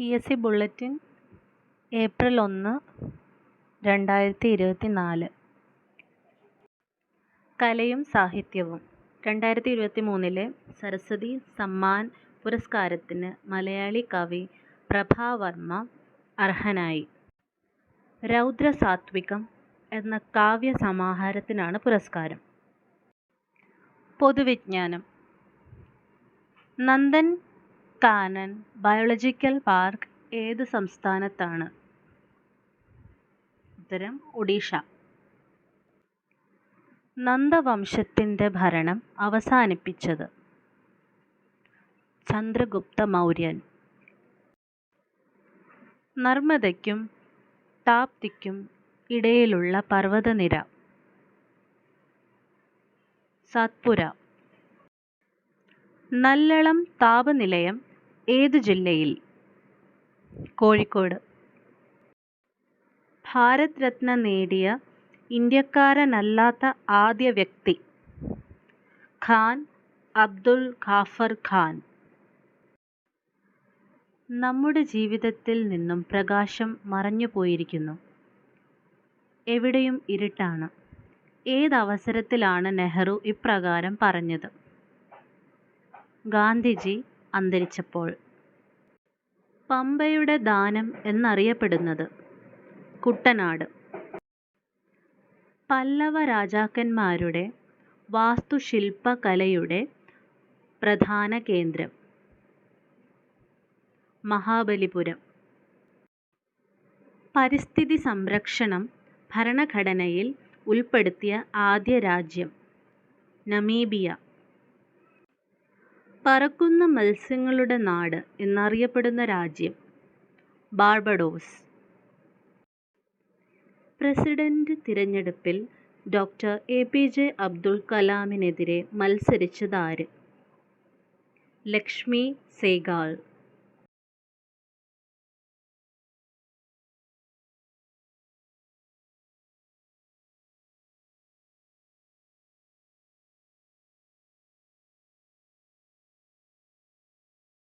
PSC bulletin April 1, 2024. കലയും സാഹിത്യവും. 2023 സരസ്വതി സമ്മാൻ പുരസ്കാരത്തിന് മലയാളി കവി പ്രഭാവർമ്മ അർഹനായി. രൗദ്രസാത്വികം എന്ന കാവ്യസമാഹാരത്തിനാണ് പുരസ്കാരം. പൊതുവിജ്ഞാനം. നന്ദൻ കാനൻ ബയോളജിക്കൽ പാർക്ക് ഏത് സംസ്ഥാനത്താണ്? ഉത്തരം ഒഡീഷ. നന്ദവംശത്തിൻ്റെ ഭരണം അവസാനിപ്പിച്ചത്? ചന്ദ്രഗുപ്ത മൗര്യൻ. നർമ്മദയ്ക്കും താപ്തിക്കും ഇടയിലുള്ള പർവ്വതനിര? സാത്പുര. നല്ലളം താപനിലയം ഏതു ജില്ലയിൽ? കോഴിക്കോട്. ഭാരത് രത്ന നേടിയ ഇന്ത്യക്കാരനല്ലാത്ത ആദ്യ വ്യക്തി? ഖാൻ അബ്ദുൽ ഖാഫർ ഖാൻ. നമ്മുടെ ജീവിതത്തിൽ നിന്നും പ്രകാശം മറഞ്ഞുപോയിരിക്കുന്നു. എവിടെയും ഇരുട്ടാണ്. ഏതവസരത്തിലാണ് നെഹ്റു ഇപ്രകാരം പറഞ്ഞത്? ഗാന്ധിജി അന്തരിച്ചപ്പോൾ. പമ്പയുടെ ദാനം എന്നറിയപ്പെടുന്നത്? കുട്ടനാട്. പല്ലവ രാജാക്കന്മാരുടെ വാസ്തുശില്പകലയുടെ പ്രധാന കേന്ദ്രം? മഹാബലിപുരം. പരിസ്ഥിതി സംരക്ഷണം ഭരണഘടനയിൽ ഉൾപ്പെടുത്തിയ ആദ്യ രാജ്യം? നമീബിയ. പറക്കുന്ന മത്സ്യങ്ങളുടെ നാട് എന്നറിയപ്പെടുന്ന രാജ്യം? ബാർബഡോസ്. പ്രസിഡന്റ് തിരഞ്ഞെടുപ്പിൽ ഡോക്ടർ APJ അബ്ദുൽ കലാമിനെതിരെ മത്സരിച്ചതാര്? ലക്ഷ്മി സേഗാൾ.